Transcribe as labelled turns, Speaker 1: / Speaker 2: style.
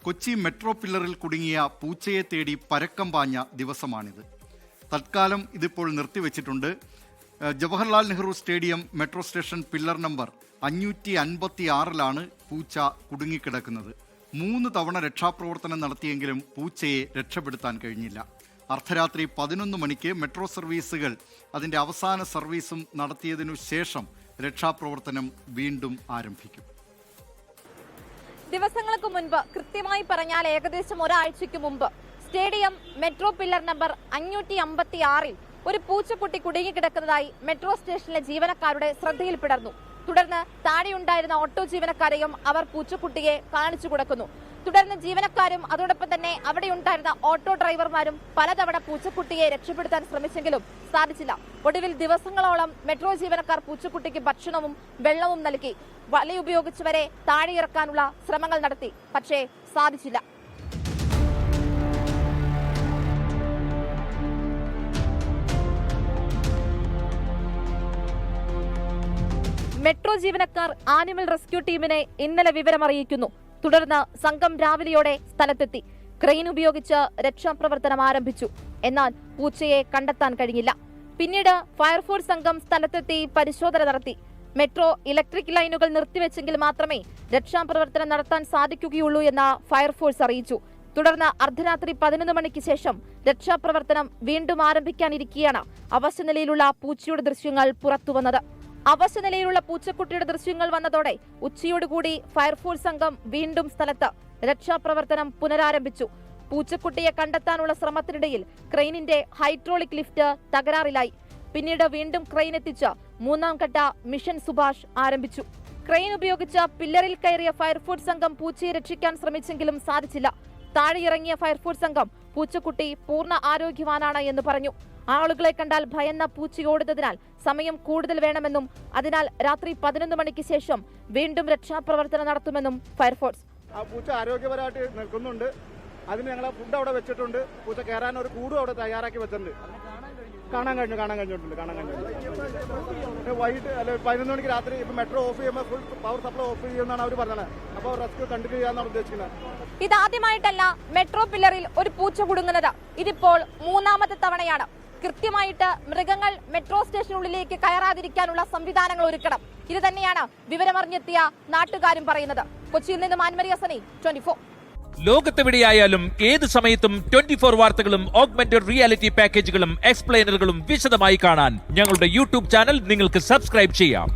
Speaker 1: Kochi metro പില്ലറിൽ കുടുങ്ങിയ പൂച്ചയെ തേടി പരക്കം പാഞ്ഞ ദിവസമാണിത്. തൽക്കാലം ഇതിപ്പോൾ നിർത്തിവെച്ചിട്ടുണ്ട്. Jawaharlal Nehru stadium metro station pillar number 556 പൂച്ച കുടുങ്ങിക്കിടക്കുന്നത്. 3 തവണ രക്ഷാപ്രവർത്തനം നടത്തിയെങ്കിലും പൂച്ചയെ രക്ഷപ്പെടുത്താൻ കഴിഞ്ഞില്ല. അർദ്ധരാത്രി 11 മണിക്ക് മെട്രോ സർവീസുകൾ അതിൻ്റെ അവസാന സർവീസും നടത്തിയതിനു ശേഷം രക്ഷാപ്രവർത്തനം വീണ്ടും ആരംഭിക്കും.
Speaker 2: ദിവസങ്ങൾക്ക് മുൻപ്, കൃത്യമായി പറഞ്ഞാൽ ഏകദേശം ഒരാഴ്ചയ്ക്ക് മുമ്പ്, സ്റ്റേഡിയം മെട്രോ പില്ലർ നമ്പർ 556 ഒരു പൂച്ചക്കുട്ടി കുടുങ്ങിക്കിടക്കുന്നതായി മെട്രോ സ്റ്റേഷനിലെ ജീവനക്കാരുടെ ശ്രദ്ധയിൽപ്പെടുന്നു. തുടർന്ന് താഴെയുണ്ടായിരുന്ന ഓട്ടോ ജീവനക്കാരെയും അവർ പൂച്ചക്കുട്ടിയെ കാണിച്ചു കൊടുക്കുന്നു. തുടർന്ന് ജീവനക്കാരും അതോടൊപ്പം തന്നെ അവിടെ ഉണ്ടായിരുന്ന ഓട്ടോ ഡ്രൈവർമാരും പലതവണ പൂച്ചക്കുട്ടിയെ രക്ഷപ്പെടുത്താൻ ശ്രമിച്ചെങ്കിലും സാധിച്ചില്ല. ഒടുവിൽ ദിവസങ്ങളോളം മെട്രോ ജീവനക്കാർ പൂച്ചക്കുട്ടിക്ക് ഭക്ഷണവും വെള്ളവും നൽകി വലയുപയോഗിച്ചവരെ താഴെയിറക്കാനുള്ള ശ്രമങ്ങൾ നടത്തി. പക്ഷേ സാധിച്ചില്ല. മെട്രോ ജീവനക്കാർ ആനിമൽ റെസ്ക്യൂ ടീമിനെ ഇന്നലെ വിവരമറിയിക്കുന്നു. തുടർന്ന് സംഘം രാവിലെയോടെ സ്ഥലത്തെത്തി ക്രെയിൻ ഉപയോഗിച്ച് രക്ഷാപ്രവർത്തനം ആരംഭിച്ചു. എന്നാൽ പൂച്ചയെ കണ്ടെത്താൻ കഴിഞ്ഞില്ല. പിന്നീട് ഫയർഫോഴ്സ് സംഘം സ്ഥലത്തെത്തി പരിശോധന നടത്തി. മെട്രോ ഇലക്ട്രിക് ലൈനുകൾ നിർത്തിവെച്ചെങ്കിൽ മാത്രമേ രക്ഷാപ്രവർത്തനം നടത്താൻ സാധിക്കുകയുള്ളൂ എന്ന് ഫയർഫോഴ്സ് അറിയിച്ചു. തുടർന്ന് അർദ്ധരാത്രി 11 മണിക്ക് ശേഷം രക്ഷാപ്രവർത്തനം വീണ്ടും ആരംഭിക്കാനിരിക്കെയാണ് അവശനിലയിലുള്ള പൂച്ചയുടെ ദൃശ്യങ്ങൾ പുറത്തുവന്നത്. അവശനിലയിലുള്ള പൂച്ചക്കുട്ടിയുടെ ദൃശ്യങ്ങൾ വന്നതോടെ ഉച്ചയോടുകൂടി ഫയർഫോഴ്സ് സംഘം വീണ്ടും സ്ഥലത്ത് രക്ഷാപ്രവർത്തനം പുനരാരംഭിച്ചു. പൂച്ചക്കുട്ടിയെ കണ്ടെത്താനുള്ള ശ്രമത്തിനിടയിൽ ക്രെയിനിന്റെ ഹൈഡ്രോളിക് ലിഫ്റ്റ് തകരാറിലായി. പിന്നീട് വീണ്ടും ക്രെയിൻ എത്തിച്ച് 3ാം ഘട്ട മിഷൻ സുഭാഷ് ആരംഭിച്ചു. ക്രെയിൻ ഉപയോഗിച്ച് പില്ലറിൽ കയറിയ ഫയർഫോഴ്സ് സംഘം പൂച്ചയെ രക്ഷിക്കാൻ ശ്രമിച്ചെങ്കിലും സാധിച്ചില്ല. താഴെയിറങ്ങിയ ഫയർഫോഴ്സ് സംഘം പൂച്ചക്കുട്ടി പൂർണ്ണ ആരോഗ്യവാനാണ് എന്ന് പറഞ്ഞു. ആളുകളെ കണ്ടാൽ ഭയന്ന പൂച്ചയോടുന്നതിനാൽ സമയം കൂടുതൽ വേണമെന്നും അതിനാൽ രാത്രി 11 മണിക്ക് ശേഷം വീണ്ടും രക്ഷാപ്രവർത്തനം നടത്തുമെന്നും ഫയർഫോഴ്സ്.
Speaker 3: ആ പൂച്ച ആരോഗ്യപരമായിട്ട് നിൽക്കുന്നുണ്ട്. അതിന് ഞങ്ങൾ ഫുഡ് അവിടെ വെച്ചിട്ടുണ്ട്. പൂച്ച കയറാൻ ഒരു കൂടും അവിടെ തയ്യാറാക്കി വെച്ചിട്ടുണ്ട്. കാണാൻ കഴിഞ്ഞിട്ടുണ്ട്. വൈകിട്ട് അല്ലെ 11 മണിക്ക് രാത്രി ഇപ്പൊ മെട്രോ ഓഫ് ചെയ്യുമ്പോൾ ഫുൾ പവർ സപ്ലൈ ഓഫ് ചെയ്യുമെന്നാണ് അവർ പറഞ്ഞത്. അപ്പോൾ റെസ്ക്യൂ കണ്ടിന്യൂ ചെയ്യാന്നാണ് ഉദ്ദേശിക്കുന്നത്.
Speaker 2: ഇതാദ്യമായിട്ടല്ല മെട്രോ പില്ലറിൽ ഒരു പൂച്ച കുടുങ്ങുന്നത്. ഇതിപ്പോൾ 3ാമത്തെ തവണയാണ്. കൃത്യമായിട്ട് മൃഗങ്ങൾ മെട്രോ സ്റ്റേഷനുള്ളിലേക്ക് കയറാതിരിക്കാനുള്ള സംവിധാനങ്ങൾ ഒരുക്കണം. ഇത് തന്നെയാണ് വിവരമറിഞ്ഞെത്തിയ നാട്ടുകാരും പറയുന്നത്. കൊച്ചിയിൽ നിന്ന് മാൻമരിയ സനി, 24.
Speaker 4: ലോകത്തെവിടെയായാലും ഏത് സമയത്തും 24 വാർത്തകളും ഓഗ്മെന്റഡ് റിയാലിറ്റി പാക്കേജുകളും എക്സ്പ്ലെയിനറുകളും വിശദമായി കാണാൻ ഞങ്ങളുടെ യൂട്യൂബ് ചാനൽ നിങ്ങൾക്ക് സബ്സ്ക്രൈബ് ചെയ്യാം.